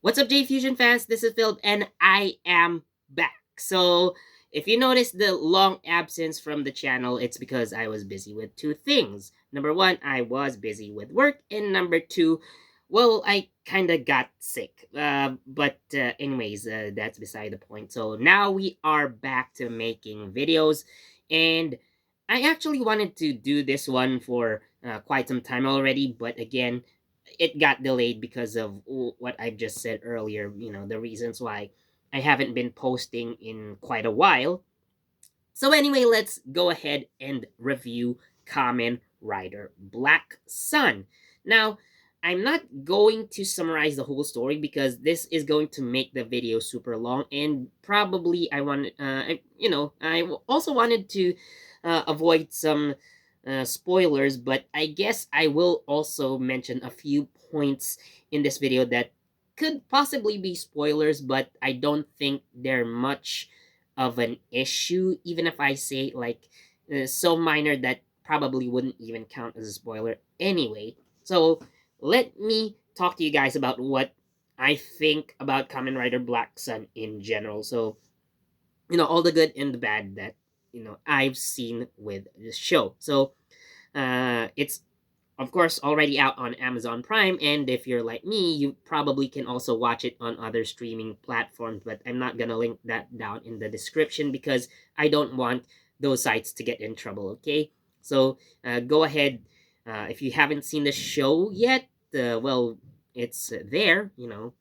What's up, JEFusion fans? This is Phil, and I am back. So, if you notice the long absence from the channel, it's because I was busy with two things. Number one, I was busy with work, and number two, well, I kind of got sick. Anyways, that's beside the point. So, now we are back to making videos, and I actually wanted to do this one for quite some time already, but again, it got delayed because of what I just said earlier, the reasons why I haven't been posting in quite a while. So anyway, let's go ahead and review Kamen Rider Black Sun. Now, I'm not going to summarize the whole story because this is going to make the video super long, and probably I also wanted to avoid some spoilers, but I guess I will also mention a few points in this video that could possibly be spoilers, but I don't think they're much of an issue, even if I say like so minor that probably wouldn't even count as a spoiler anyway. So let me talk to you guys about what I think about Kamen Rider Black Sun in general. So, all the good and the bad that, I've seen with this show. So, it's of course already out on Amazon Prime, and if you're like me, you probably can also watch it on other streaming platforms, but I'm not gonna link that down in the description because I don't want those sites to get in trouble, okay? So go ahead. If you haven't seen the show yet, well, it's there, you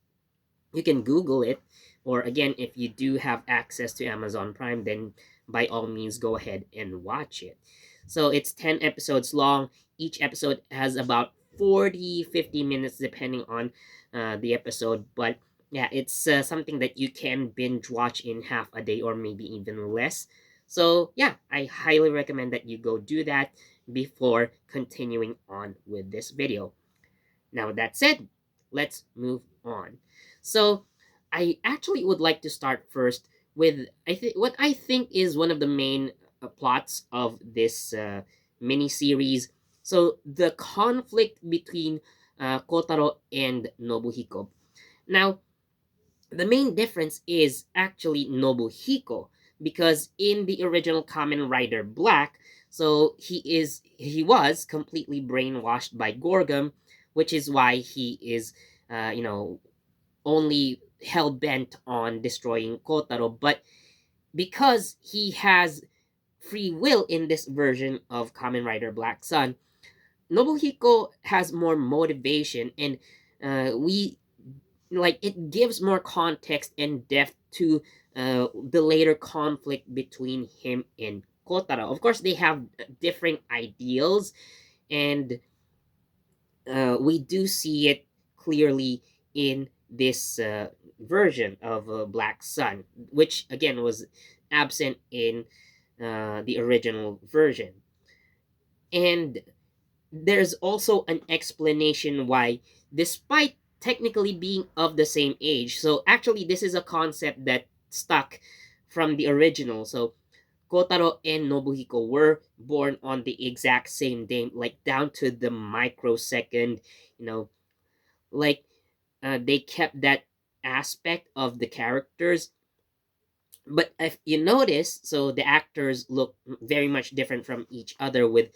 can Google it. Or again, if you do have access to Amazon Prime, then by all means go ahead and watch it. So it's 10 episodes long. Each episode has about 40-50 minutes depending on the episode. But yeah, it's something that you can binge watch in half a day or maybe even less. So yeah, I highly recommend that you go do that before continuing on with this video. Now, that said, let's move on. So, I actually would like to start first with what I think is one of the main plots of this mini series. So, the conflict between Kotaro and Nobuhiko. Now, the main difference is actually Nobuhiko, because in the original Kamen Rider Black, so he was completely brainwashed by Gorgum, which is why he is only hell bent on destroying Kotaro. But because he has free will in this version of Kamen Rider Black Sun, Nobuhiko has more motivation, and we like it gives more context and depth to the later conflict between him and Kotaro. Of course, they have different ideals, and we do see it clearly in this version of Black Sun, which again was absent in the original version. And there's also an explanation why, despite technically being of the same age, so actually this is a concept that stuck from the original. So Kotaro and Nobuhiko were born on the exact same day, like down to the microsecond, you know, like they kept that aspect of the characters. But if you notice, so the actors look very much different from each other, with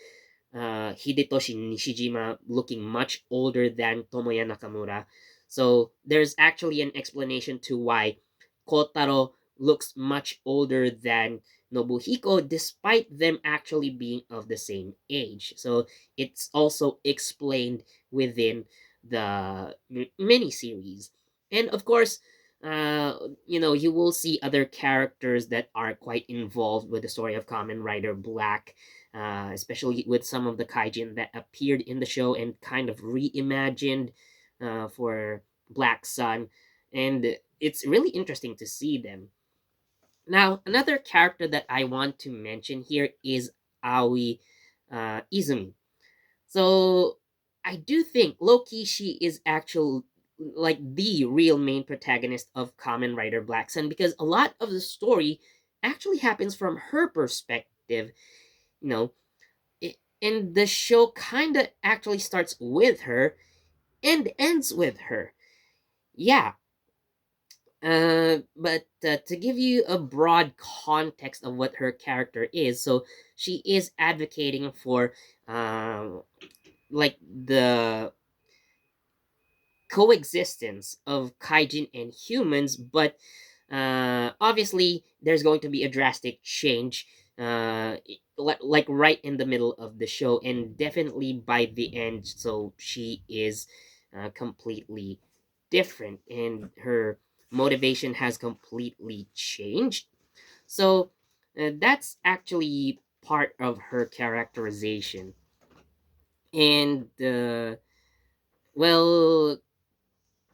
Hidetoshi Nishijima looking much older than Tomoya Nakamura. So there's actually an explanation to why Kotaro looks much older than Nobuhiko, despite them actually being of the same age. So it's also explained within the miniseries. And of course, you will see other characters that are quite involved with the story of Kamen Rider Black, especially with some of the kaijin that appeared in the show and kind of reimagined for Black Sun. And it's really interesting to see them. Now, another character that I want to mention here is Aoi Izumi. So, I do think Loki, she is actual like the real main protagonist of Kamen Rider Black Sun, because a lot of the story actually happens from her perspective. You know, and the show kind of actually starts with her and ends with her. Yeah. But to give you a broad context of what her character is, so she is advocating for like the coexistence of kaijin and humans, but obviously there's going to be a drastic change, like right in the middle of the show, and definitely by the end. So she is completely different, and her motivation has completely changed. So that's actually part of her characterization, and well,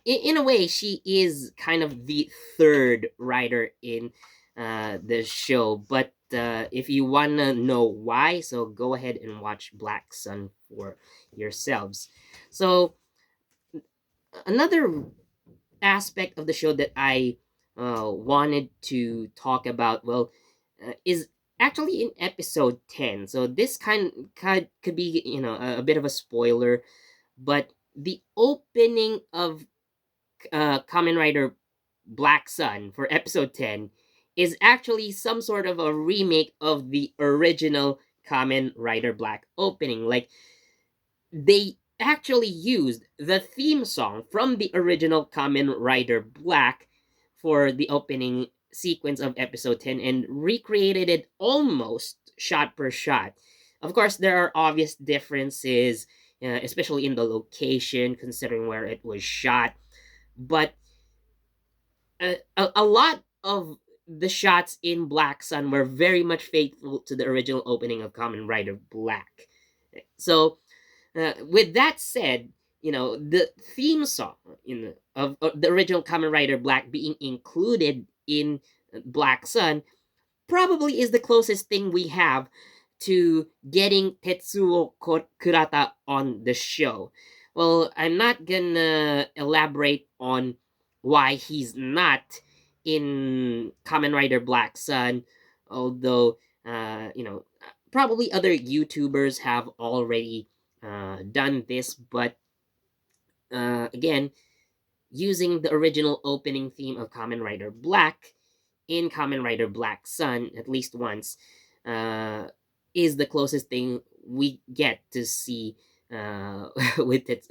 in a way, she is kind of the third writer in the show. But if you want to know why, so go ahead and watch Black Sun for yourselves. So, another aspect of the show that I wanted to talk about, well, is actually in episode 10. So, this kind could be, a bit of a spoiler, but the opening of Kamen Rider Black Sun for episode 10 is actually some sort of a remake of the original Kamen Rider Black opening. Like, they actually used the theme song from the original Kamen Rider Black for the opening sequence of episode 10 and recreated it almost shot per shot. Of course, there are obvious differences, especially in the location, considering where it was shot. But a lot of the shots in Black Sun were very much faithful to the original opening of Kamen Rider Black. So, with that said, the theme song of the original Kamen Rider Black being included in Black Sun probably is the closest thing we have to getting Kurata on the show. Well, I'm not gonna elaborate on why he's not in Kamen Rider Black Sun, although, probably other YouTubers have already done this, but again, using the original opening theme of Kamen Rider Black in Kamen Rider Black Sun at least once, uh, is the closest thing we get to see with it.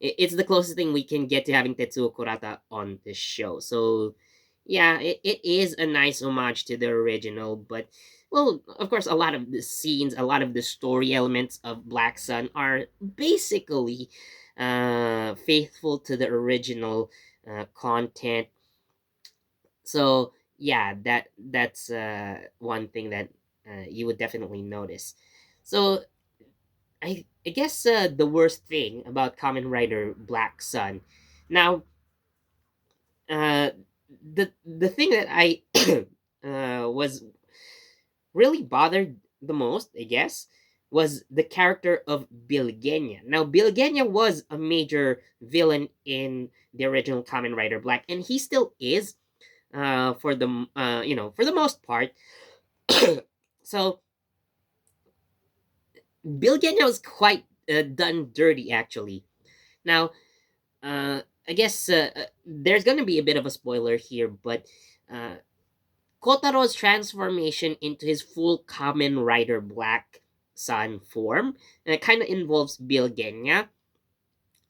It's the closest thing we can get to having Tetsuo Kurata on the show. So, yeah, it is a nice homage to the original, but well, of course, a lot of the scenes, a lot of the story elements of Black Sun are basically faithful to the original content. So yeah, that's one thing that you would definitely notice. So I guess the worst thing about Kamen Rider Black Sun, now uh, the thing that I was really bothered the most, I guess, was the character of Bilgenia. Now, Bilgenia was a major villain in the original Kamen Rider Black, and he still is, for the for the most part. So Bilgenia was quite done dirty, actually. Now, I guess there's gonna be a bit of a spoiler here, but uh, Kotaro's transformation into his full Kamen Rider Black Sun form kind of involves Bilgenia.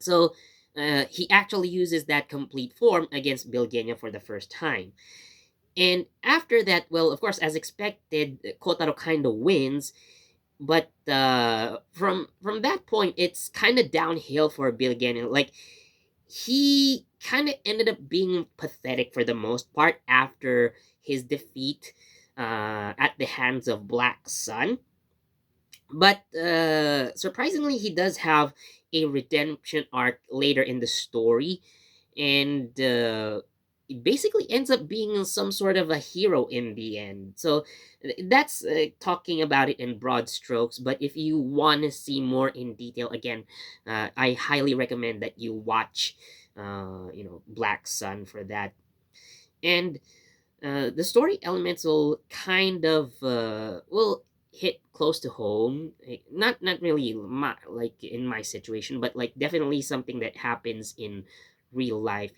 So he actually uses that complete form against Bilgenia for the first time. And after that, well, of course, as expected, Kotaro kind of wins. But from that point, it's kind of downhill for Bilgenia. Like, he kind of ended up being pathetic for the most part after his defeat at the hands of Black Sun. But surprisingly, he does have a redemption arc later in the story, and it basically ends up being some sort of a hero in the end. So that's talking about it in broad strokes. But if you want to see more in detail, again, I highly recommend that you watch, Black Sun for that. And the story elements will kind of will hit close to home. Not really like in my situation, but like definitely something that happens in real life.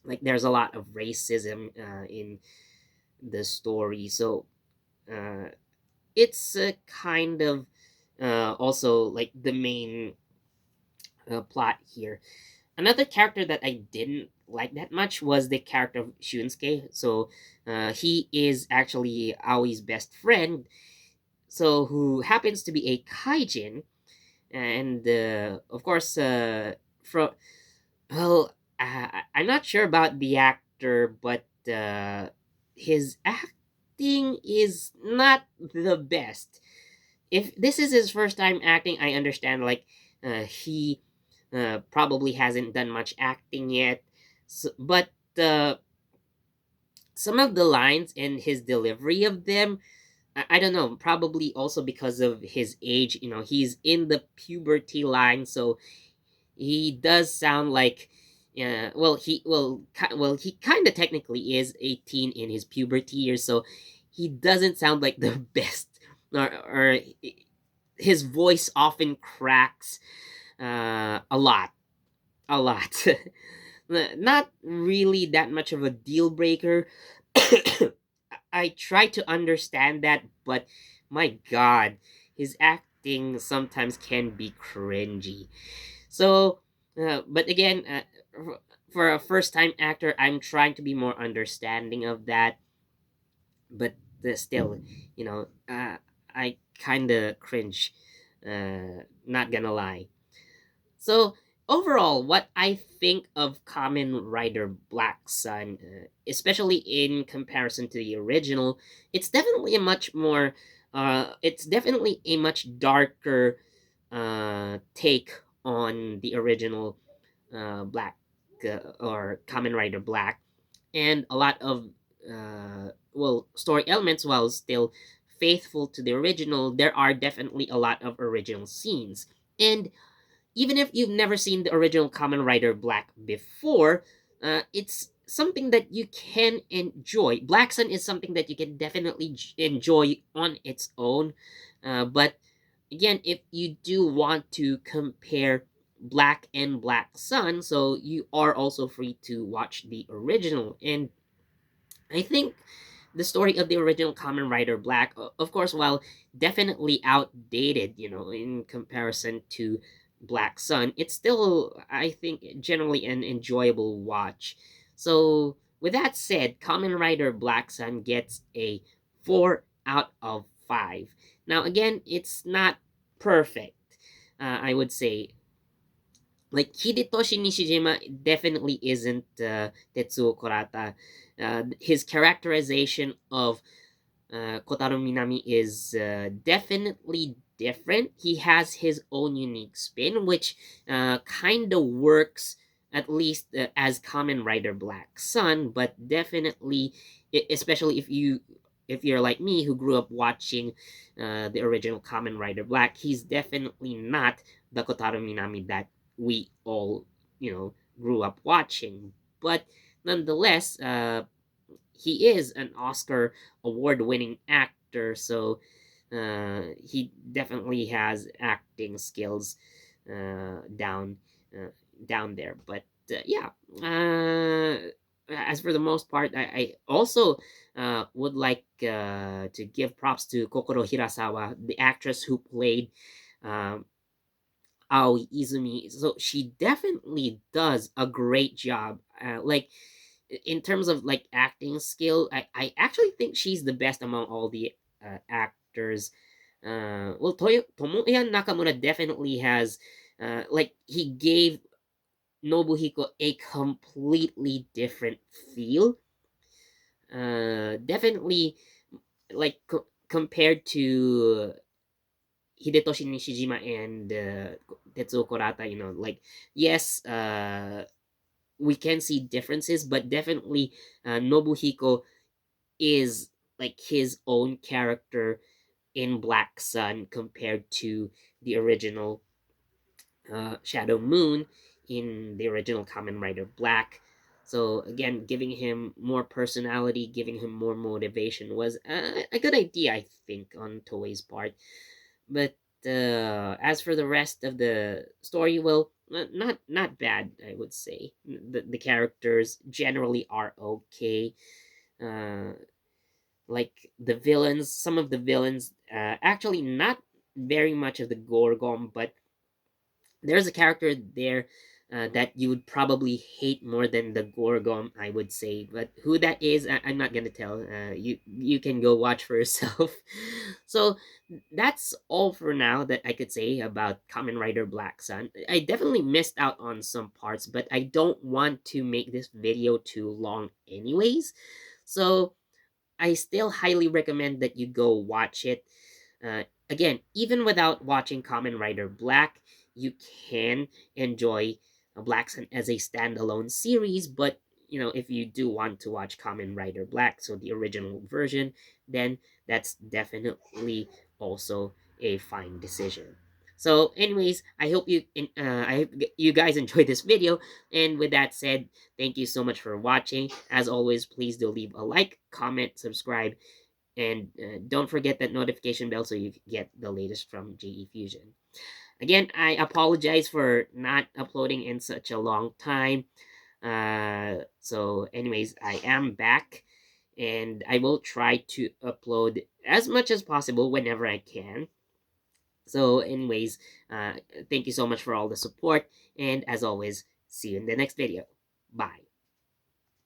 Like there's a lot of racism in the story, so uh, it's kind of also like the main plot here. Another character that I didn't like that much was the character of Shunsuke. So he is actually Aoi's best friend, so who happens to be a kaijin, and of course, from well, I'm not sure about the actor, but his acting is not the best. If this is his first time acting, I understand. Like he probably hasn't done much acting yet, but uh, some of the lines and his delivery of them, I don't know. Probably also because of his age. You know, he's in the puberty line, so he does sound like he kind of technically is 18 in his puberty years, so he doesn't sound like the best, or his voice often cracks a lot, a lot. Not really that much of a deal breaker. I try to understand that, but my god, his acting sometimes can be cringy. So, but again, for a first time actor, I'm trying to be more understanding of that. But still, you know, I kind of cringe. Not gonna lie. So overall, what I think of Kamen Rider Black Sun, especially in comparison to the original, it's definitely a much more, it's definitely a much darker take on the original Black or Kamen Rider Black, and a lot of story elements while still faithful to the original. There are definitely a lot of original scenes, and even if you've never seen the original Kamen Rider Black before, it's something that you can enjoy. Black Sun is something that you can definitely enjoy on its own. But again, if you do want to compare Black and Black Sun, so you are also free to watch the original. And I think the story of the original Kamen Rider Black, of course, while definitely outdated, you know, in comparison to Black Sun, it's still, I think, generally an enjoyable watch. So, with that said, Kamen Rider Black Sun gets a 4 out of 5. Now, again, it's not perfect, I would say. Like Hidetoshi Nishijima definitely isn't Tetsuo Kurata. His characterization of Kotaro Minami is definitely different. He has his own unique spin, which kind of works at least as Kamen Rider Black Sun, but definitely, especially if you're like me who grew up watching the original Kamen Rider Black, he's definitely not the Kotaro Minami that we all grew up watching. But nonetheless, he is an Oscar award-winning actor, so he definitely has acting skills down down there. But yeah, as for the most part, I also would like to give props to Kokoro Hirasawa, the actress who played um, Aoi Izumi. So she definitely does a great job. Like in terms of like acting skill, I actually think she's the best among all the actors. Tomoya Nakamura definitely has, like he gave Nobuhiko a completely different feel. Definitely, like compared to Hidetoshi Nishijima and Tetsuo Kurata, like yes, we can see differences, but definitely Nobuhiko is like his own character in Black Sun compared to the original Shadow Moon in the original Kamen Rider Black. So again, giving him more personality, giving him more motivation was a good idea, I think, on Toei's part. But as for the rest of the story, well, not bad, I would say. The characters generally are okay. Uh, like the villains, some of the villains, actually not very much of the Gorgon, but there's a character there that you would probably hate more than the Gorgon, I would say. But who that is, I'm not gonna tell. You can go watch for yourself. So that's all for now that I could say about Kamen Rider Black Sun. I definitely missed out on some parts, but I don't want to make this video too long, anyways. So I still highly recommend that you go watch it. Again, even without watching Kamen Rider Black, you can enjoy Black Sun as a standalone series. But if you do want to watch Kamen Rider Black, so the original version, then that's definitely also a fine decision. So, anyways, I hope you guys enjoyed this video. And with that said, thank you so much for watching. As always, please do leave a like, comment, subscribe, and don't forget that notification bell so you get the latest from JEFusion. Again, I apologize for not uploading in such a long time. So, anyways, I am back, and I will try to upload as much as possible whenever I can. So, anyways, uh, thank you so much for all the support, and as always, see you in the next video. Bye.